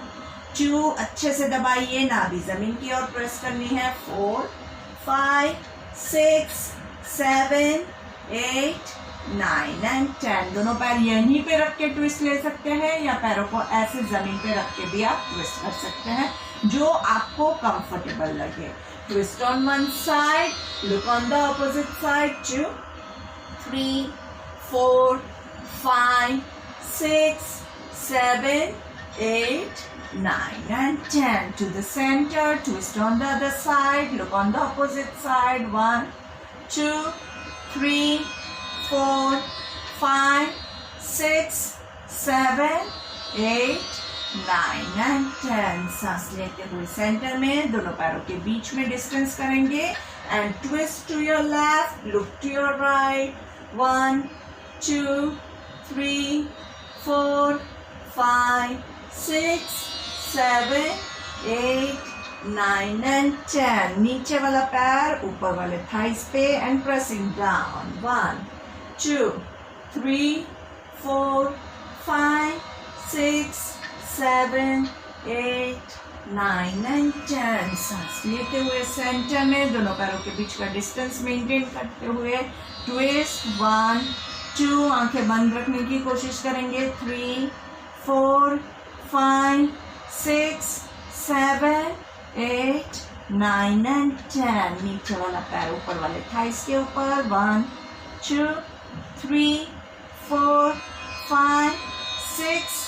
2 अच्छे से दबाइए, नाभि जमीन की ओर प्रेस करनी है। 4 5 6 7 8 9 एंड 10। दोनों पैर यहीं पे रख के ट्विस्ट ले सकते हैं या पैरों को ऐसे जमीन पे रख के भी आप ट्विस्ट कर सकते हैं, जो आपको कंफर्टेबल लगे। Twist on one side, look on the opposite side. 2 3 4 5 6 7 8 9 and 10. To the center, twist on the other side, look on the opposite side. 1 2 3 4 5 6 7 8 9 and 10। सांस लेते हुए सेंटर में दोनों पैरों के बीच में डिस्टेंस करेंगे and twist to your left, look to your right. 1, 2, 3, 4, 5, 6, 7, 8, 9 and 10. नीचे वाला पैर ऊपर वाले थाइस पे and pressing down. 1, 2, 3, 4, 5, 6, 7, 8, 9 and 10. सांस लेते हुए सेंटर में दोनों पैरों के बीच का डिस्टेंस मेंटेन करते हुए ट्विस्ट. 1, 2, आंखें बंद रखने की कोशिश करेंगे. 3, 4, 5, 6, 7, 8, 9 and 10. नीचे वाला पैर ऊपर वाले थाइस के ऊपर. 1, 2, 3, 4, 5, 6,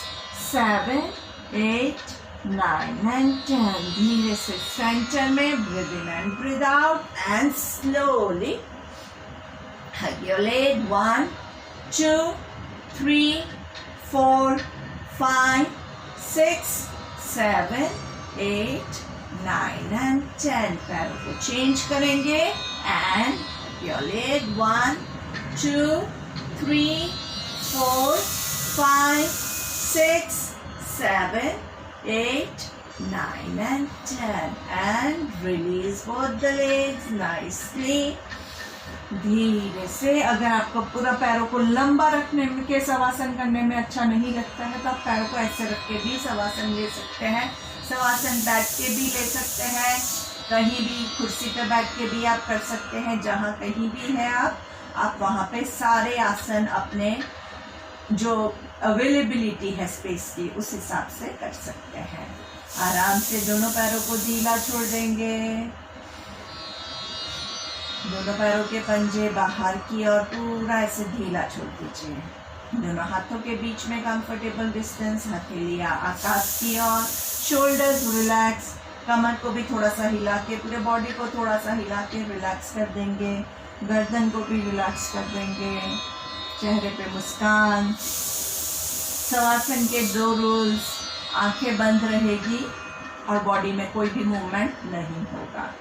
7, 8, 9 and 10. धीरे से सेंटर में breathe in and breathe out and slowly hug your leg. 1, 2, 3, 4, 5, 6, 7, 8, 9 and 10. पैरों को चेंज करेंगे and your leg. 1, 2, 3, 4, 5, 6, 7, 8, 9 and 10. And release both the legs nicely. धीरे से अगर आपको पूरा पैरों को लंबा रखने के शवासन करने में अच्छा नहीं लगता है तो आप पैरों को ऐसे रख के भी शवासन ले सकते हैं. शवासन बैठ के भी ले सकते हैं, कहीं भी कुर्सी पे बैठ के भी आप कर सकते हैं. जहाँ कहीं भी है आप वहाँ पे सारे आसन अपने जो अवेलेबिलिटी है स्पेस की उस हिसाब से कर सकते हैं. आराम से दोनों पैरों को ढीला छोड़ देंगे. दोनों पैरों के पंजे बाहर की और पूरा ऐसे ढीला छोड़ दीजिए. दोनों हाथों के बीच में कंफर्टेबल डिस्टेंस. हथेलियां आकाश की ओर. Shoulders relax. कमर को भी थोड़ा सा हिला के, पूरे बॉडी को थोड़ा सा हिला के रिलैक्स कर देंगे. गर्दन को भी रिलैक्स कर देंगे. चेहरे पे मुस्कान. शवासन के 2 रूल्स. आंखें बंद रहेगी और बॉडी में कोई भी मूवमेंट नहीं होगा.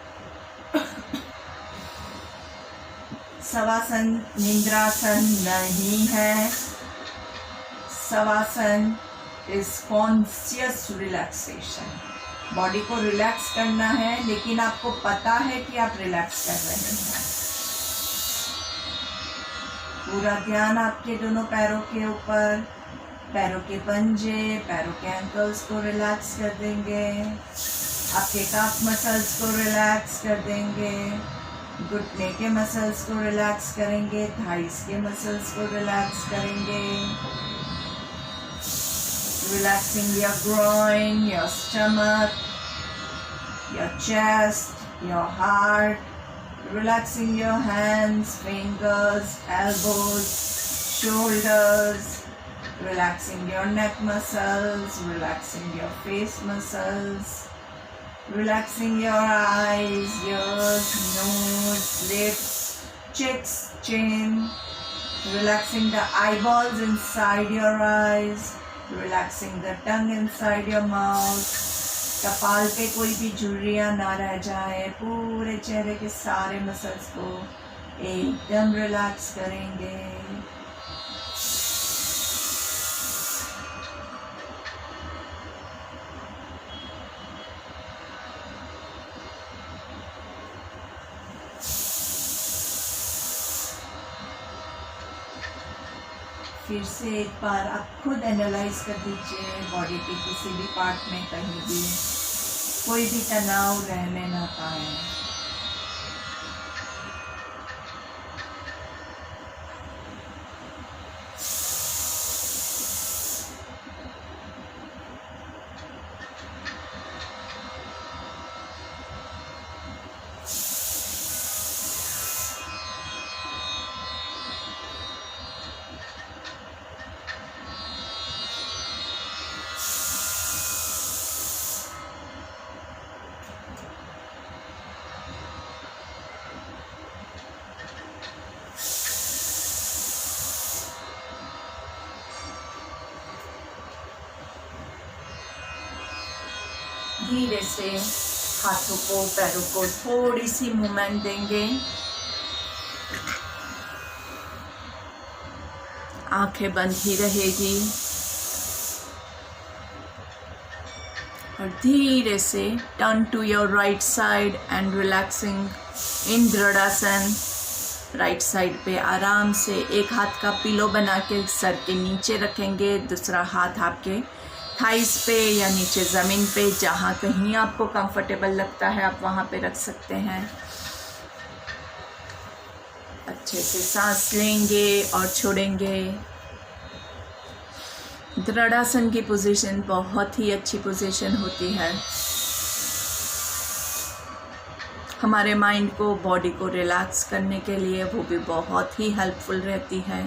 शवासन निद्रासन नहीं है. Shavasana is conscious relaxation. Body को रिलैक्स करना है लेकिन आपको पता है कि आप रिलैक्स कर रहे हैं. पूरा ध्यान आपके दोनों पैरों के ऊपर. पैरों के पंजे, पैरों के एंकल्स को रिलैक्स कर देंगे. आपके काफ मसल्स को रिलैक्स कर देंगे. घुटने के मसल्स को रिलैक्स करेंगे. थाइस के मसल्स को रिलैक्स करेंगे. Relaxing your groin, your stomach, your chest, your heart. Relaxing your hands, fingers, elbows, shoulders. Relaxing your neck muscles, relaxing your face muscles. Relaxing your eyes, ears, nose, lips, cheeks, chin. Relaxing the eyeballs inside your eyes. Relaxing the tongue inside your mouth. कपाल पे कोई भी झुर्रियाँ ना रह जाए. पूरे चेहरे के सारे मसल्स को एकदम रिलैक्स करेंगे. फिर से एक बार आप खुद एनालाइज कर दीजिए बॉडी के किसी भी पार्ट में कहीं भी कोई भी तनाव रहने ना पाए. धीरे से हाथों को पैरों को थोड़ी सी मूवमेंट देंगे। आंखें बंद ही रहेगी और धीरे से turn to your right side and relaxing in Dridhasana. Right side पे आराम से एक हाथ का पिलो बना के सर के नीचे रखेंगे, दूसरा हाथ आपके थाइस पे या नीचे ज़मीन पे, जहाँ कहीं आपको कंफर्टेबल लगता है आप वहाँ पे रख सकते हैं। अच्छे से सांस लेंगे और छोड़ेंगे। दृढ़ासन की पोजीशन बहुत ही अच्छी पोजीशन होती है, हमारे माइंड को, बॉडी को रिलैक्स करने के लिए वो भी बहुत ही हेल्पफुल रहती है।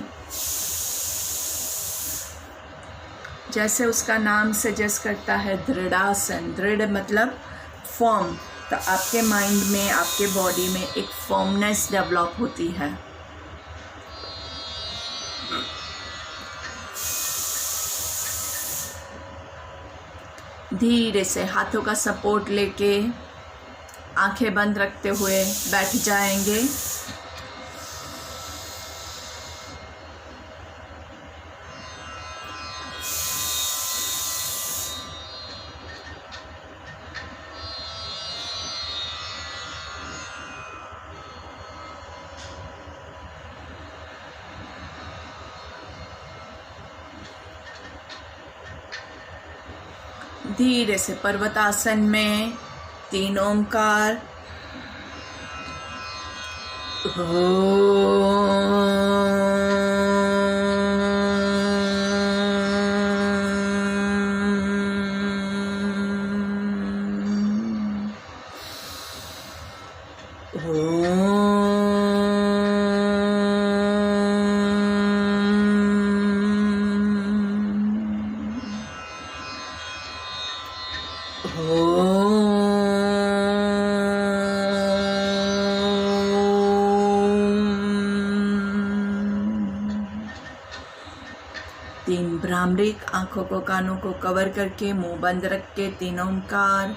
जैसे उसका नाम सजेस्ट करता है दृढ़ासन, दृढ़ मतलब फॉर्म, तो आपके माइंड में, आपके बॉडी में एक फॉर्मनेस डेवलप होती है। धीरे से हाथों का सपोर्ट लेके आंखें बंद रखते हुए बैठ जाएंगे। धीरे से पर्वतासन में 3 ओंकार तीन भ्रामरिक, आंखों को कानों को कवर करके मुंह बंद रख के 3 ओंकार।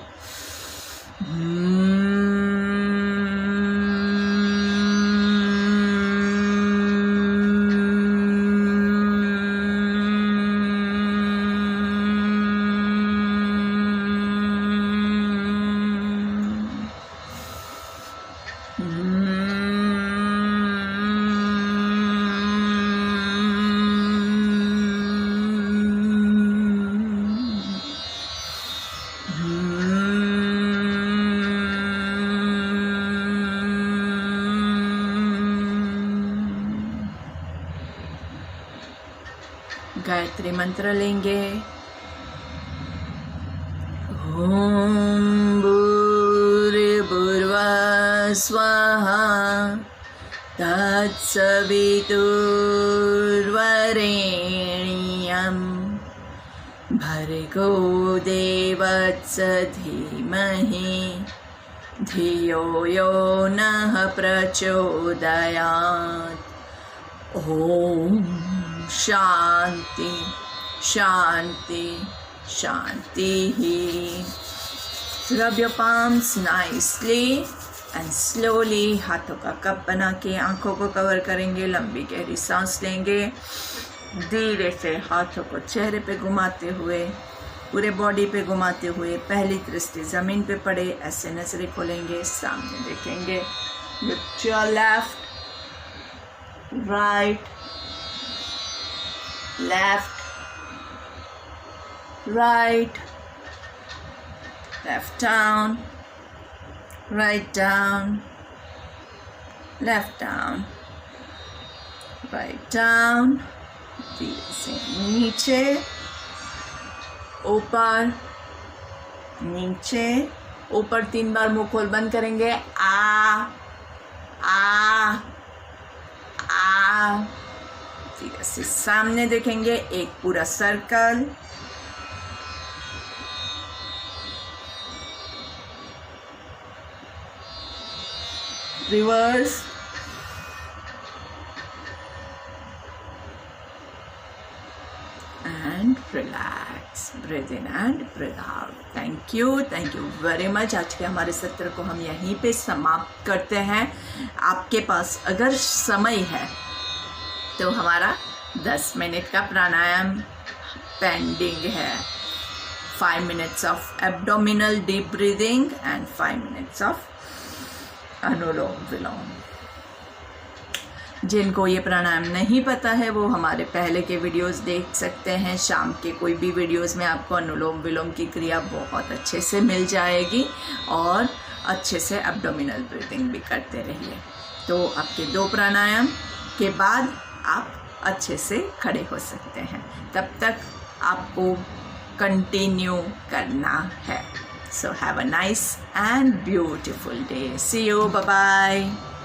गायत्री मंत्र लेंगे। ओम भूर्भुवः स्वः तत्सवितुर्वरेण्यं भर्गो देवस्य धीमहि धियो यो नः प्रचोदयात्। ओम शांति शांति शांति। Rub your palms nicely and slowly हाथों का कप बना के आंखों को कवर करेंगे। लंबी गहरी सांस लेंगे। धीरे से हाथों को चेहरे पे घुमाते हुए, पूरे बॉडी पे घुमाते हुए पहली दृष्टि जमीन पे पड़े, ऐसे नजरें खोलेंगे, सामने देखेंगे। Lift your left, right, left, right, left down, right down, left down, right down, नीचे, ऊपर, नीचे, ऊपर 3 बार मुंह खोल बंद करेंगे। आ फिर से सामने देखेंगे, एक पूरा circle. Reverse, and relax. Breathe in and breathe out. Thank you very much. आज के हमारे सत्र को हम यहीं पे समाप्त करते हैं। आपके पास अगर समय है तो हमारा 10 मिनट का प्राणायाम पेंडिंग है। 5 minutes of abdominal deep breathing and 5 minutes of अनुलोम विलोम। जिनको ये प्राणायाम नहीं पता है वो हमारे पहले के वीडियोस देख सकते हैं। शाम के कोई भी वीडियोस में आपको अनुलोम विलोम की क्रिया बहुत अच्छे से मिल जाएगी और अच्छे से एब्डोमिनल ब्रीथिंग भी करते रहिए। तो आपके 2 प्राणायाम के बाद आप अच्छे से खड़े हो सकते हैं। तब तक आपको कंटिन्यू करना है। So have a nice and beautiful day. See you. Bye bye.